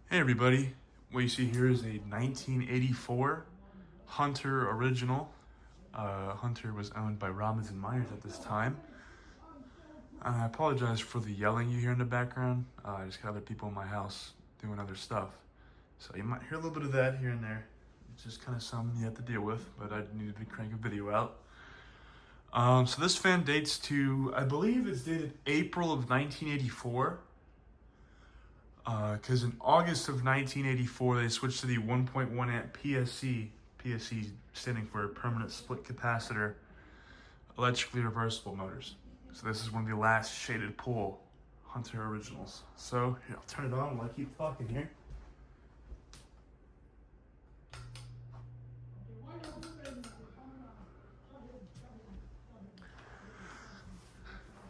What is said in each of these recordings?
Hey everybody, what you see here is a 1984 Hunter original. Hunter was owned by Robinson Myers at this time. I apologize for the yelling you hear in the background. I just got other people in my house doing other stuff. So you might hear a little bit of that here and there. It's just kind of something you have to deal with, but I needed to crank a video out. So this fan dates to, I believe it's dated April of 1984. Because in August of 1984, they switched to the 1.1 amp PSC, PSC standing for permanent split capacitor, electrically reversible motors. So this is one of the last shaded pool Hunter originals. So here, I'll turn it on while I keep talking here.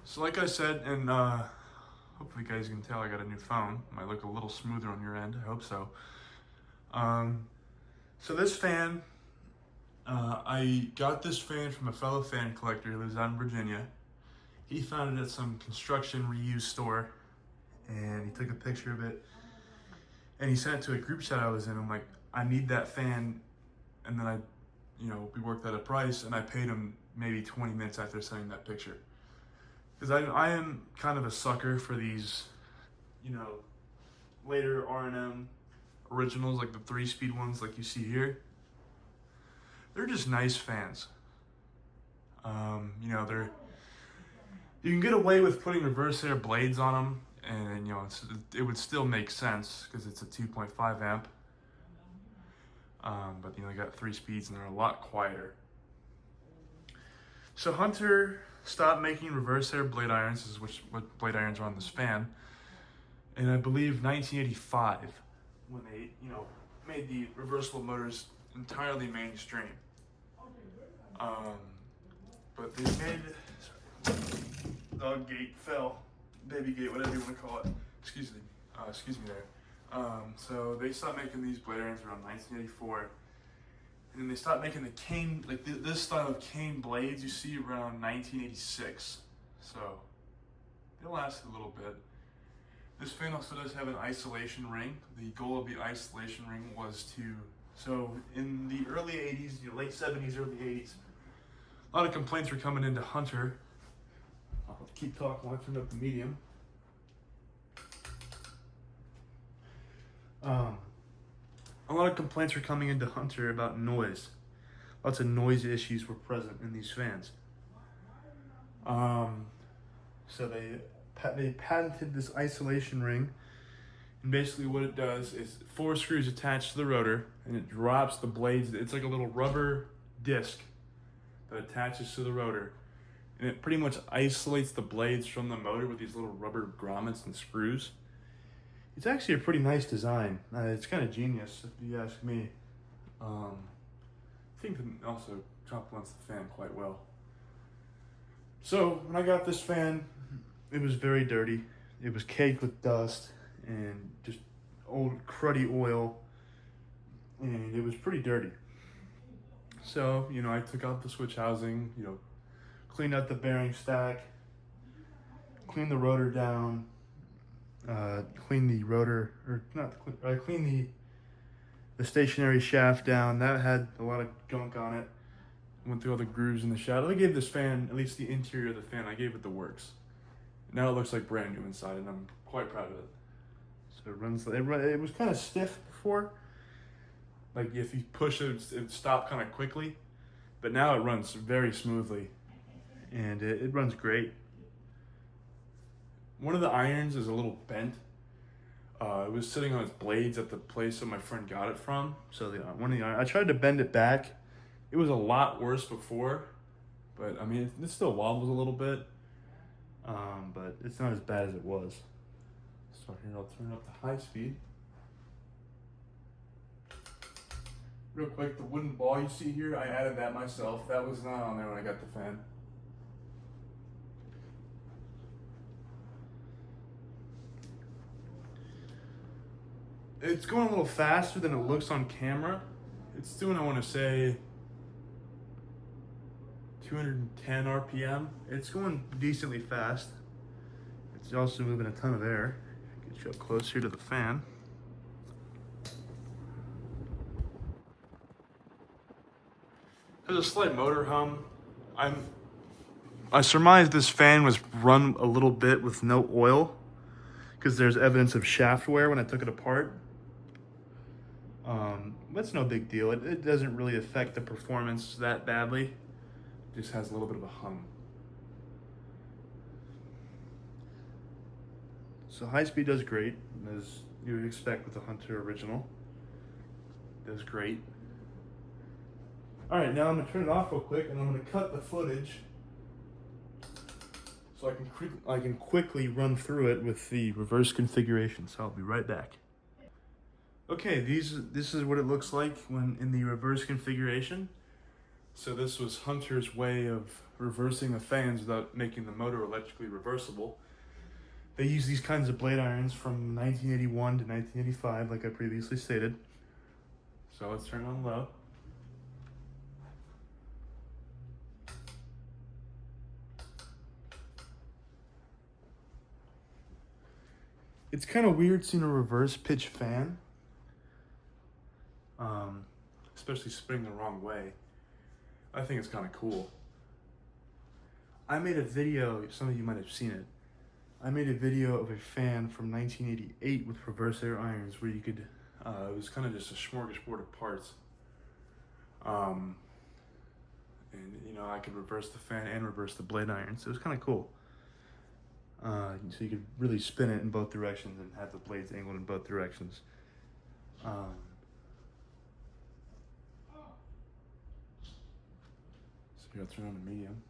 So like I said, and hopefully you guys can tell I got a new phone. Might look a little smoother on your end, I hope so. So this fan, I got this fan from a fellow fan collector who lives out in Virginia. He found it at some construction reuse store, and he took a picture of it, and he sent it to a group chat I was in. I'm like, I need that fan, and then we worked out a price, and I paid him maybe 20 minutes after sending that picture. Because I am kind of a sucker for these, later R&M originals, like the 3-speed ones like you see here. They're just nice fans. You can get away with putting reverse air blades on them, and it would still make sense because it's a 2.5 amp. But they got 3 speeds and they're a lot quieter. So Hunter stopped making reverse air blade irons, this is what blade irons are on this fan, in I believe 1985, when they made the reversible motors entirely mainstream. But they made, dog gate fell, baby gate, whatever you want to call it. Excuse me there. So they stopped making these blade irons around 1984. And then they stopped making the cane, like this style of cane blades you see around 1986. So they lasted a little bit. This fan also does have an isolation ring. The goal of the isolation ring was so in the early 80s, late 70s, early 80s, a lot of complaints were coming into Hunter. I'll keep talking while I turn up the medium. A lot of complaints were coming into Hunter about noise. Lots of noise issues were present in these fans. So they patented this isolation ring, and basically what it does is 4 screws attached to the rotor, and it drops the blades. It's like a little rubber disc that attaches to the rotor, and it pretty much isolates the blades from the motor with these little rubber grommets and screws. It's actually a pretty nice design. It's kind of genius, if you ask me. I think it also complements the fan quite well. So when I got this fan, it was very dirty. It was caked with dust and just old cruddy oil, and it was pretty dirty. So, I took out the switch housing, cleaned out the bearing stack, cleaned the rotor down, clean the rotor, I cleaned the stationary shaft down. That had a lot of gunk on it. Went through all the grooves in the shaft. I gave this fan, at least the interior of the fan, I gave it the works. Now it looks like brand new inside, and I'm quite proud of it. So it was kind of stiff before. Like if you push it, it would stop kind of quickly. But now it runs very smoothly, and it runs great. One of the irons is a little bent. It was sitting on its blades at the place that my friend got it from. So I tried to bend it back. It was a lot worse before, but I mean, it still wobbles a little bit, but it's not as bad as it was. So here, I'll turn up the high speed. Real quick, the wooden ball you see here, I added that myself. That was not on there when I got the fan. It's going a little faster than it looks on camera. It's doing, I want to say, 210 RPM. It's going decently fast. It's also moving a ton of air. Get you up closer to the fan. There's a slight motor hum. I surmise this fan was run a little bit with no oil because there's evidence of shaft wear when I took it apart. That's no big deal. It doesn't really affect the performance that badly. It just has a little bit of a hum. So high speed does great, as you would expect with the Hunter original. Does great. All right, now I'm gonna turn it off real quick, and I'm gonna cut the footage so I can quickly run through it with the reverse configuration. So I'll be right back. Okay, this is what it looks like when in the reverse configuration. So this was Hunter's way of reversing the fans without making the motor electrically reversible. They use these kinds of blade irons from 1981 to 1985, like I previously stated. So let's turn it on low. It's kind of weird seeing a reverse pitch fan, especially spinning the wrong way. I think it's kind of cool. I made a video, some of you might have seen it. I made a video of a fan from 1988 with reverse air irons where you could, it was kind of just a smorgasbord of parts. And you know, I could reverse the fan and reverse the blade iron, so it was kind of cool. So you could really spin it in both directions and have the blades angled in both directions. So here, I'll turn on the medium.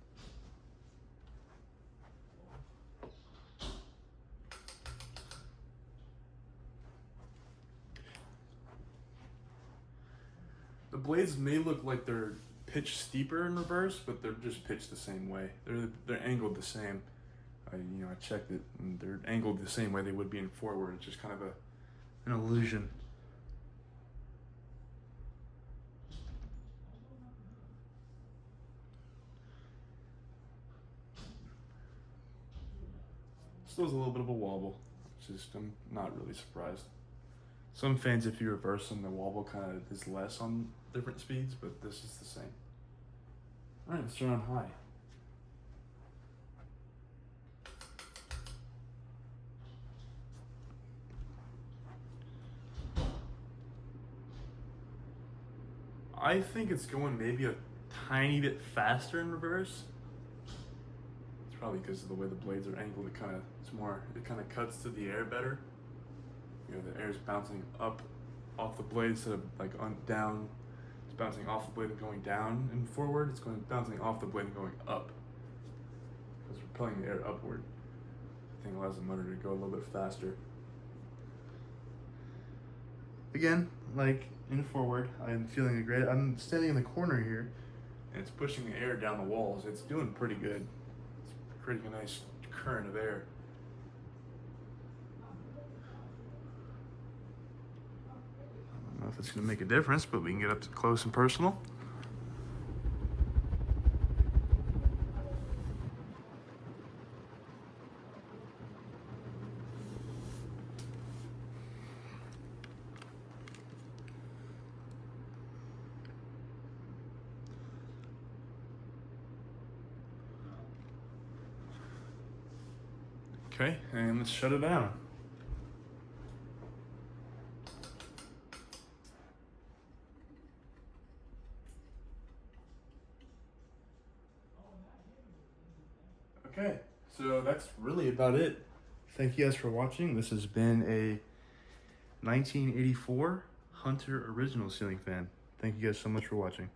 The blades may look like they're pitched steeper in reverse, but they're just pitched the same way. They're angled the same. I checked it, and they're angled the same way they would be in forward. It's just kind of an illusion. Still has a little bit of a wobble, which is, I'm not really surprised. Some fans, if you reverse them, the wobble kind of is less on different speeds, but this is the same. All right, let's turn on high. I think it's going maybe a tiny bit faster in reverse. It's probably because of the way the blades are angled. It kind of cuts to the air better. You know, the air is bouncing up off the blade instead of like down. It's bouncing off the blade and going down and forward. It's bouncing off the blade and going up. Because we're propelling the air upward. I think allows the motor to go a little bit faster. Again, like in forward, I'm feeling great. I'm standing in the corner here, and it's pushing the air down the walls. It's doing pretty good. It's creating a nice current of air. I don't know if it's going to make a difference, but we can get up to close and personal. Okay, and let's shut it down. Okay, so that's really about it. Thank you guys for watching. This has been a 1984 Hunter original ceiling fan. Thank you guys so much for watching.